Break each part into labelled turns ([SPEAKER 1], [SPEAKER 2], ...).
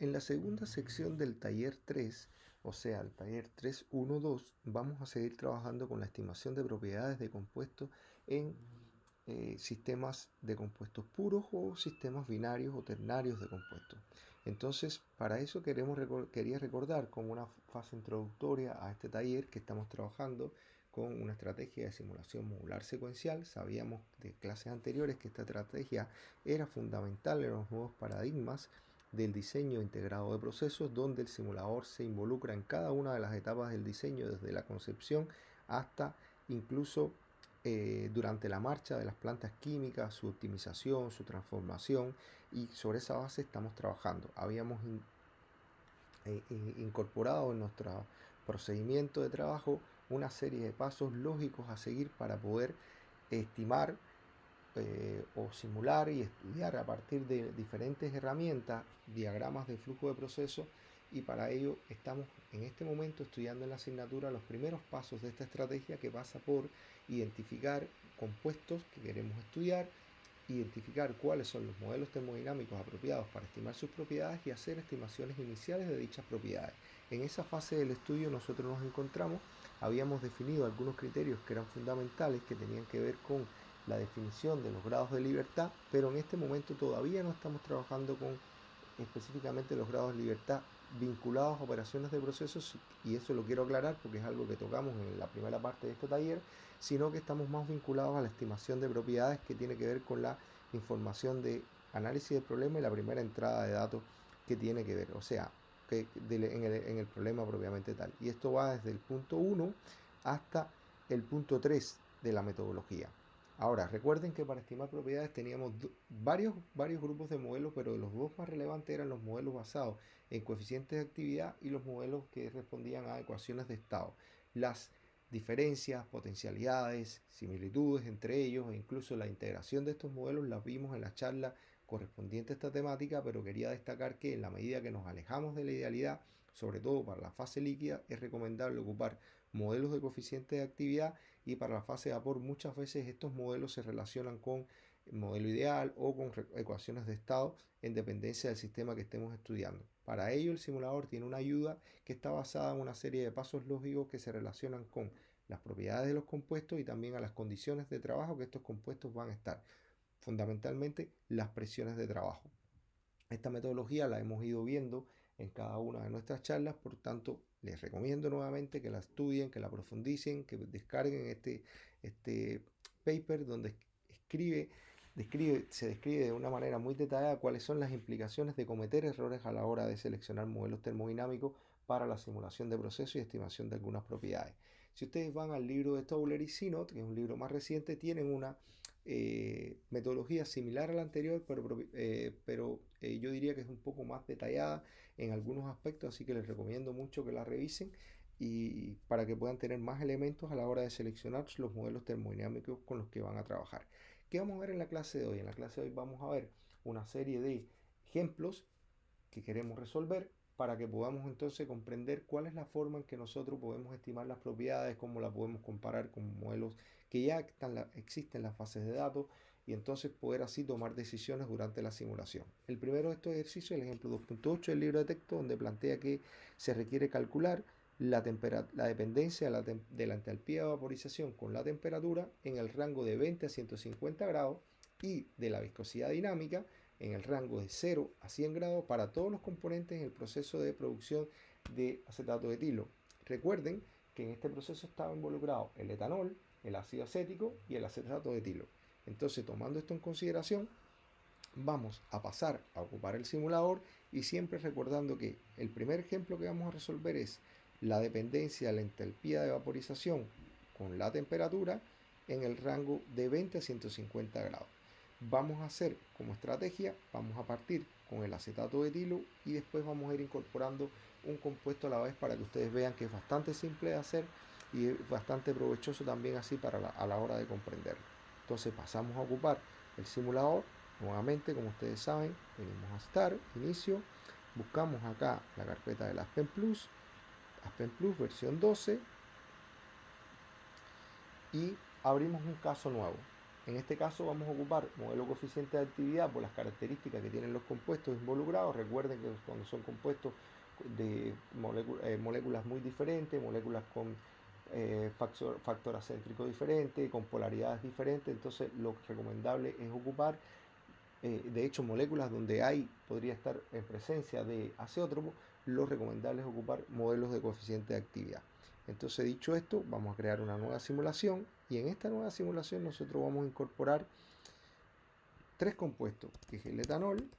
[SPEAKER 1] En la segunda sección del taller 3, o sea, el taller 3.1.2, vamos a seguir trabajando con la estimación de propiedades de compuestos en sistemas de compuestos puros o sistemas binarios o ternarios de compuestos. Entonces, para eso quería recordar como una fase introductoria a este taller que estamos trabajando con una estrategia de simulación modular secuencial. Sabíamos de clases anteriores que esta estrategia era fundamental en los nuevos paradigmas del diseño integrado de procesos, donde el simulador se involucra en cada una de las etapas del diseño, desde la concepción hasta incluso durante la marcha de las plantas químicas, su optimización, su transformación, y sobre esa base estamos trabajando. Habíamos incorporado en nuestro procedimiento de trabajo una serie de pasos lógicos a seguir para poder estimar o simular y estudiar a partir de diferentes herramientas, diagramas de flujo de procesos, y para ello estamos en este momento estudiando en la asignatura los primeros pasos de esta estrategia, que pasa por identificar compuestos que queremos estudiar, identificar cuáles son los modelos termodinámicos apropiados para estimar sus propiedades y hacer estimaciones iniciales de dichas propiedades. En esa fase del estudio nosotros nos encontramos, habíamos definido algunos criterios que eran fundamentales, que tenían que ver con la definición de los grados de libertad, pero en este momento todavía no estamos trabajando con específicamente los grados de libertad vinculados a operaciones de procesos, y eso lo quiero aclarar porque es algo que tocamos en la primera parte de este taller, sino que estamos más vinculados a la estimación de propiedades, que tiene que ver con la información de análisis del problema y la primera entrada de datos que tiene que ver, o sea, en el problema propiamente tal. Y esto va desde el punto 1 hasta el punto 3 de la metodología. Ahora, recuerden que para estimar propiedades teníamos varios grupos de modelos, pero los dos más relevantes eran los modelos basados en coeficientes de actividad y los modelos que respondían a ecuaciones de estado. Las diferencias, potencialidades, similitudes entre ellos e incluso la integración de estos modelos las vimos en la charla correspondiente a esta temática, pero quería destacar que en la medida que nos alejamos de la idealidad, sobre todo para la fase líquida, es recomendable ocupar modelos de coeficientes de actividad, y para la fase de vapor muchas veces estos modelos se relacionan con el modelo ideal o con ecuaciones de estado en dependencia del sistema que estemos estudiando. Para ello el simulador tiene una ayuda que está basada en una serie de pasos lógicos que se relacionan con las propiedades de los compuestos y también a las condiciones de trabajo que estos compuestos van a estar, fundamentalmente las presiones de trabajo. Esta metodología la hemos ido viendo en cada una de nuestras charlas, por tanto les recomiendo nuevamente que la estudien, que la profundicen, que descarguen este paper donde se describe de una manera muy detallada cuáles son las implicaciones de cometer errores a la hora de seleccionar modelos termodinámicos para la simulación de procesos y estimación de algunas propiedades. Si ustedes van al libro de Towler y Sinot, que es un libro más reciente, tienen una metodología similar a la anterior, pero yo diría que es un poco más detallada en algunos aspectos, así que les recomiendo mucho que la revisen, y para que puedan tener más elementos a la hora de seleccionar los modelos termodinámicos con los que van a trabajar. ¿Qué vamos a ver en la clase de hoy? En la clase de hoy vamos a ver una serie de ejemplos que queremos resolver para que podamos entonces comprender cuál es la forma en que nosotros podemos estimar las propiedades, cómo la podemos comparar con modelos que ya existen en las fases de datos, y entonces poder así tomar decisiones durante la simulación. El primero de estos ejercicios, el ejemplo 2.8 del libro de texto, donde plantea que se requiere calcular la dependencia de la entalpía de vaporización con la temperatura en el rango de 20 a 150 grados y de la viscosidad dinámica en el rango de 0 a 100 grados para todos los componentes en el proceso de producción de acetato de etilo. Recuerden que en este proceso estaba involucrado el etanol, el ácido acético y el acetato de etilo. Entonces, tomando esto en consideración, vamos a pasar a ocupar el simulador, y siempre recordando que el primer ejemplo que vamos a resolver es la dependencia de la entalpía de vaporización con la temperatura en el rango de 20 a 150 grados. Vamos a hacer como estrategia, vamos a partir con el acetato de etilo y después vamos a ir incorporando un compuesto a la vez, para que ustedes vean que es bastante simple de hacer y es bastante provechoso también así a la hora de comprenderlo. Entonces pasamos a ocupar el simulador. Nuevamente, como ustedes saben, venimos a Start, Inicio, buscamos acá la carpeta del Aspen Plus versión 12, y abrimos un caso nuevo. En este caso vamos a ocupar modelo coeficiente de actividad por las características que tienen los compuestos involucrados. Recuerden que cuando son compuestos de moléculas muy diferentes, moléculas con factor acéntrico diferente, con polaridades diferentes, entonces lo recomendable es ocupar, de hecho, moléculas donde podría estar en presencia de azeótropo, lo recomendable es ocupar modelos de coeficiente de actividad. Entonces, dicho esto, vamos a crear una nueva simulación y en esta nueva simulación nosotros vamos a incorporar tres compuestos, que es el etanol,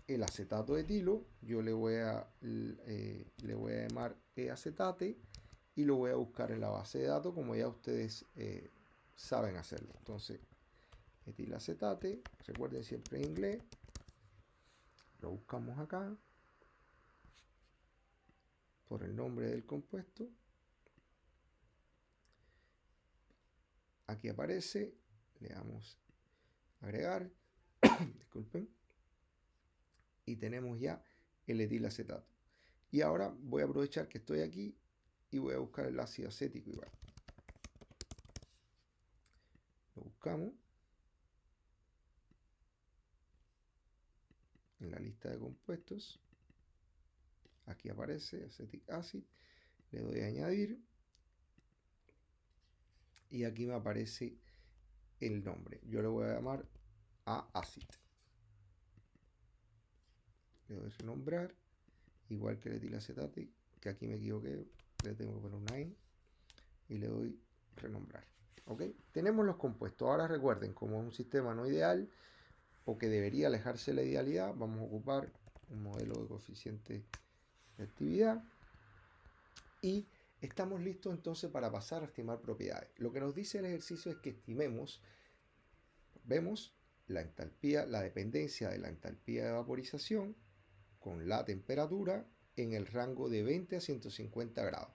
[SPEAKER 1] el acetato de etilo, yo le voy a llamar E-acetate y lo voy a buscar en la base de datos como ya ustedes saben hacerlo. Entonces, etilacetate, recuerden siempre en inglés, lo buscamos acá por el nombre del compuesto, aquí aparece, le damos agregar, disculpen, y tenemos ya el etilacetato. Y ahora voy a aprovechar que estoy aquí y voy a buscar el ácido acético igual. Lo buscamos en la lista de compuestos. Aquí aparece acetic acid. Le doy a añadir. Y aquí me aparece el nombre. Yo le voy a llamar A-acid. Le doy a renombrar. Igual que el etilacetate, que aquí me equivoqué. Le tengo que poner una E. Y le doy renombrar. ¿Ok? Tenemos los compuestos. Ahora recuerden, como es un sistema no ideal, o que debería alejarse de la idealidad, vamos a ocupar un modelo de coeficiente de actividad y estamos listos entonces para pasar a estimar propiedades. Lo que nos dice el ejercicio es que estimemos, vemos la entalpía, la dependencia de la entalpía de vaporización con la temperatura en el rango de 20 a 150 grados.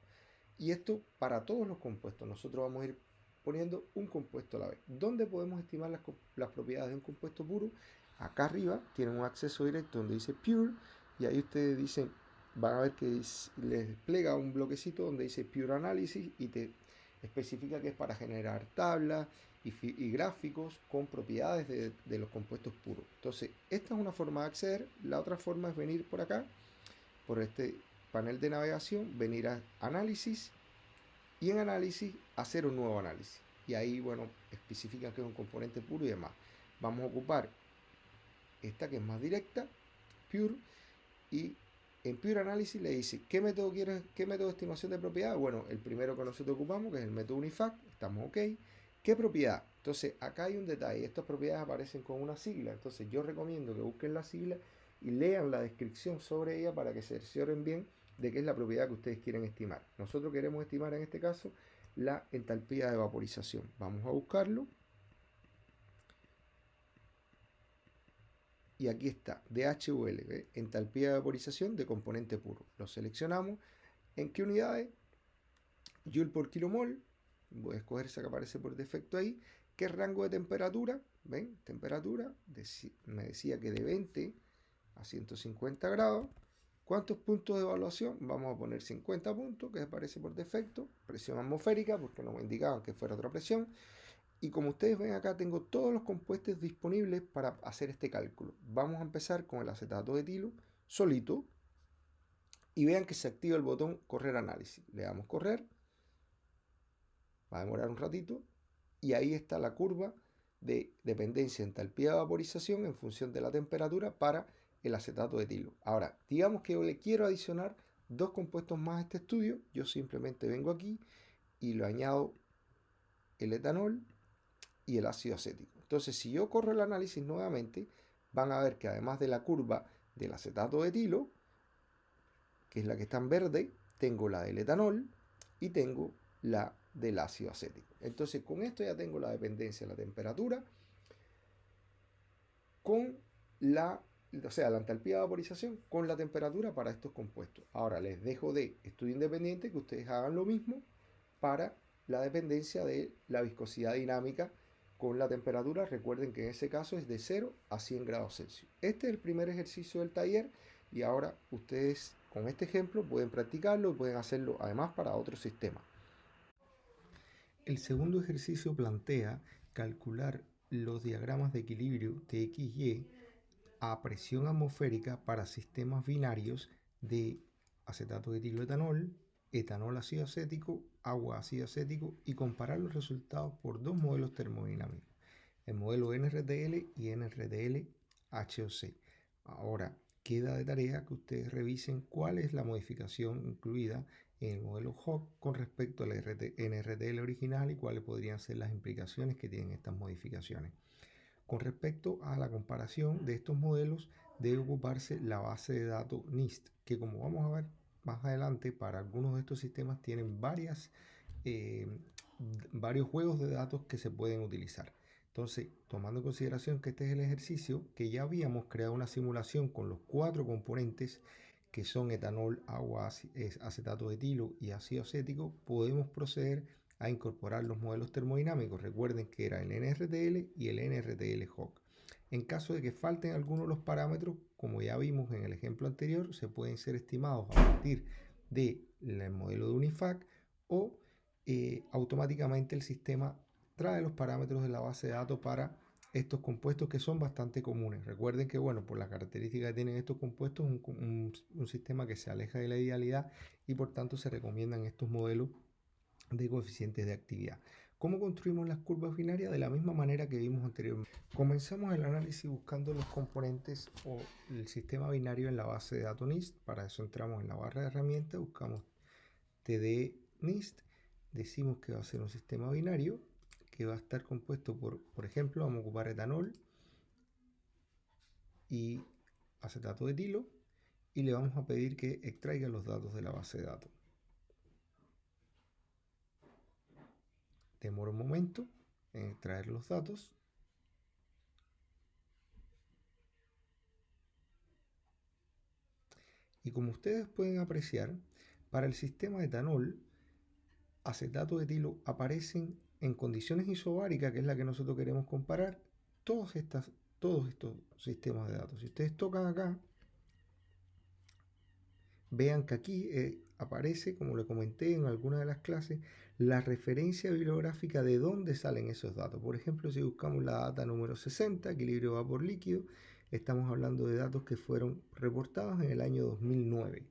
[SPEAKER 1] Y esto para todos los compuestos. Nosotros vamos a ir poniendo un compuesto a la vez. ¿Dónde podemos estimar las propiedades de un compuesto puro? Acá arriba tienen un acceso directo donde dice Pure y ahí ustedes dicen, van a ver que les despliega un bloquecito donde dice Pure Analysis y te especifica que es para generar tablas y gráficos con propiedades de los compuestos puros. Entonces, esta es una forma de acceder. La otra forma es venir por acá, por este panel de navegación, venir a análisis y en análisis hacer un nuevo análisis. Y ahí, bueno, especifican que es un componente puro y demás. Vamos a ocupar esta que es más directa, Pure, y en Pure Analysis le dice qué método quieres, qué método de estimación de propiedad. Bueno, el primero que nosotros ocupamos, que es el método Unifact, estamos ok. ¿Qué propiedad? Entonces, acá hay un detalle, estas propiedades aparecen con una sigla, entonces yo recomiendo que busquen la sigla y lean la descripción sobre ella para que se cercioren bien de qué es la propiedad que ustedes quieren estimar. Nosotros queremos estimar en este caso la entalpía de vaporización. Vamos a buscarlo. Y aquí está, DHUL, ¿ve? Entalpía de vaporización de componente puro. Lo seleccionamos. ¿En qué unidades? Joule por kilomol. Voy a escoger esa que aparece por defecto ahí. ¿Qué rango de temperatura? ¿Ven? Temperatura. Me decía que de 20 a 150 grados. ¿Cuántos puntos de evaluación? Vamos a poner 50 puntos, que aparece por defecto. Presión atmosférica, porque no me indicaban que fuera otra presión. Y como ustedes ven acá, tengo todos los compuestos disponibles para hacer este cálculo. Vamos a empezar con el acetato de etilo solito. Y vean que se activa el botón correr análisis. Le damos correr. Va a demorar un ratito. Y ahí está la curva de dependencia entalpía de vaporización en función de la temperatura para el acetato de etilo. Ahora, digamos que yo le quiero adicionar dos compuestos más a este estudio. Yo simplemente vengo aquí y le añado el etanol y el ácido acético. Entonces, si yo corro el análisis nuevamente, van a ver que además de la curva del acetato de etilo, que es la que está en verde, tengo la del etanol y tengo la del ácido acético. Entonces, con esto ya tengo la dependencia de la temperatura con la entalpía de vaporización con la temperatura para estos compuestos. Ahora les dejo de estudio independiente que ustedes hagan lo mismo para la dependencia de la viscosidad dinámica con la temperatura. Recuerden que en ese caso es de 0 a 100 grados Celsius. Este es el primer ejercicio del taller y ahora ustedes con este ejemplo pueden practicarlo y pueden hacerlo además para otros sistemas. El segundo ejercicio plantea calcular los diagramas de equilibrio TXY a presión atmosférica para sistemas binarios de acetato de etanol, etanol ácido acético, agua ácido acético y comparar los resultados por dos modelos termodinámicos, el modelo NRTL y NRTL-HOC. Ahora, queda de tarea que ustedes revisen cuál es la modificación incluida en el modelo HOC con respecto al NRTL original y cuáles podrían ser las implicaciones que tienen estas modificaciones. Con respecto a la comparación de estos modelos, debe ocuparse la base de datos NIST, que como vamos a ver más adelante, para algunos de estos sistemas tienen varios juegos de datos que se pueden utilizar. Entonces, tomando en consideración que este es el ejercicio, que ya habíamos creado una simulación con los 4 componentes que son etanol, agua, acetato de etilo y ácido acético, podemos proceder a incorporar los modelos termodinámicos. Recuerden que era el NRTL y el NRTL-HOC. En caso de que falten algunos de los parámetros, como ya vimos en el ejemplo anterior, se pueden ser estimados a partir del modelo de UNIFAC o automáticamente el sistema trae los parámetros de la base de datos para estos compuestos que son bastante comunes. Recuerden que, bueno, por las características que tienen estos compuestos, un sistema que se aleja de la idealidad y por tanto se recomiendan estos modelos de coeficientes de actividad. ¿Cómo construimos las curvas binarias? De la misma manera que vimos anteriormente. Comenzamos el análisis buscando los componentes o el sistema binario en la base de datos NIST. Para eso entramos en la barra de herramientas, buscamos TD NIST, decimos que va a ser un sistema binario que va a estar compuesto por ejemplo, vamos a ocupar etanol y acetato de etilo y le vamos a pedir que extraiga los datos de la base de datos. Demora un momento en extraer los datos. Y como ustedes pueden apreciar, para el sistema de etanol, acetato de etilo aparecen en condiciones isobáricas, que es la que nosotros queremos comparar, todos estos sistemas de datos. Si ustedes tocan acá, vean que aquí aparece, como le comenté en alguna de las clases, la referencia bibliográfica de dónde salen esos datos. Por ejemplo, si buscamos la data número 60, equilibrio vapor líquido, estamos hablando de datos que fueron reportados en el año 2009.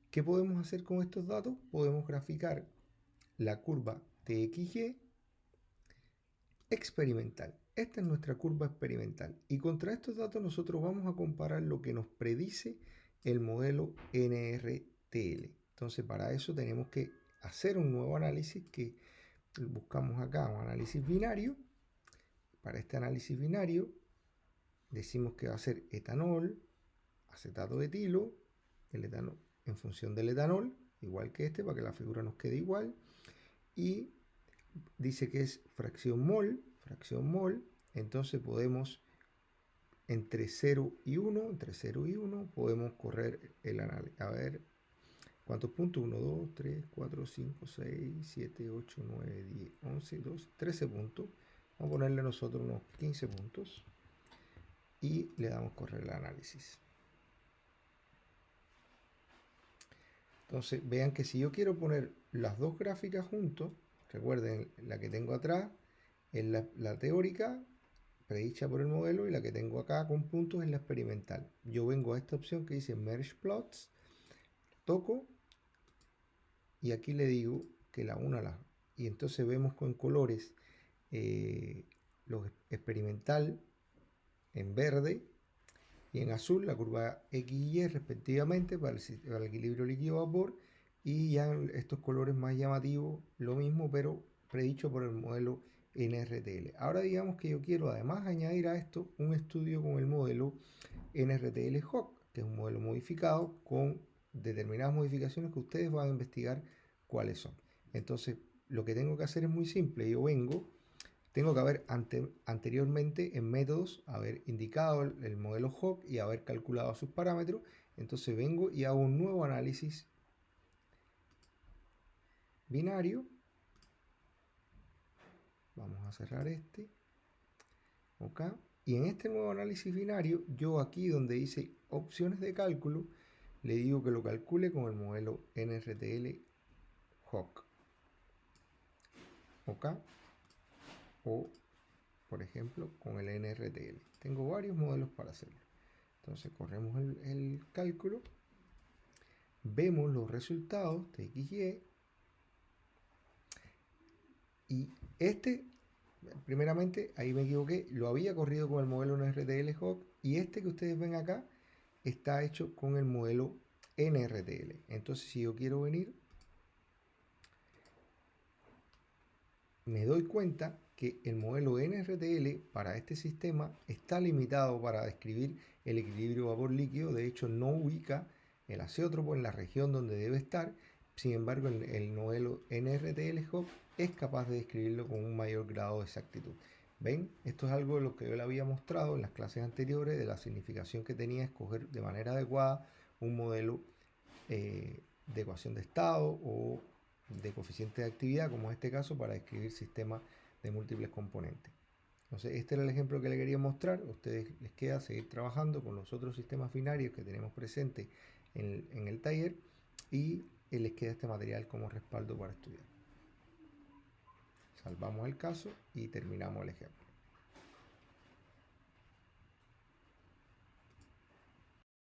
[SPEAKER 1] ¿Qué podemos hacer con estos datos? Podemos graficar la curva TXY experimental. Esta es nuestra curva experimental. Y contra estos datos nosotros vamos a comparar lo que nos predice el modelo NRTL. Entonces para eso tenemos que hacer un nuevo análisis que buscamos acá, un análisis binario. Para este análisis binario decimos que va a ser etanol, acetato de etilo, el etanol en función del etanol, igual que este, para que la figura nos quede igual. Y dice que es fracción mol, entonces podemos entre 0 y 1, podemos correr el análisis. A ver, ¿cuántos puntos? 1, 2, 3, 4, 5, 6, 7, 8, 9, 10, 11, 12, 13 puntos. Vamos a ponerle nosotros unos 15 puntos y le damos correr el análisis. Entonces vean que si yo quiero poner las dos gráficas juntos, recuerden la que tengo atrás es la teórica predicha por el modelo y la que tengo acá con puntos es la experimental. Yo vengo a esta opción que dice Merge Plots, toco y aquí le digo que la una y entonces vemos con colores lo experimental en verde y en azul la curva X y Y respectivamente para el equilibrio líquido-vapor y ya estos colores más llamativos lo mismo pero predicho por el modelo NRTL. Ahora digamos que yo quiero además añadir a esto un estudio con el modelo NRTL-HOC, que es un modelo modificado con determinadas modificaciones que ustedes van a investigar cuáles son. Entonces lo que tengo que hacer es muy simple, tengo que haber anteriormente en métodos haber indicado el modelo HOC y haber calculado sus parámetros. Entonces vengo y hago un nuevo análisis binario. Vamos a cerrar este. Acá. Y en este nuevo análisis binario, yo aquí donde dice opciones de cálculo, le digo que lo calcule con el modelo NRTL HOC. OK, o por ejemplo con el NRTL. Tengo varios modelos para hacerlo. Entonces corremos el cálculo, vemos los resultados de XY y primeramente ahí me equivoqué, lo había corrido con el modelo NRTL Hawk y este que ustedes ven acá está hecho con el modelo NRTL. Entonces si yo quiero venir, me doy cuenta que el modelo NRTL para este sistema está limitado para describir el equilibrio vapor líquido. De hecho, no ubica el azeótropo en la región donde debe estar. Sin embargo, el modelo NRTL Hawk es capaz de describirlo con un mayor grado de exactitud. ¿Ven? Esto es algo de lo que yo le había mostrado en las clases anteriores, de la significación que tenía escoger de manera adecuada un modelo de ecuación de estado o de coeficiente de actividad, como en este caso, para describir sistemas de múltiples componentes. Entonces, este era el ejemplo que les quería mostrar. A ustedes les queda seguir trabajando con los otros sistemas binarios que tenemos presentes en el taller y les queda este material como respaldo para estudiar. Salvamos el caso y terminamos el ejemplo.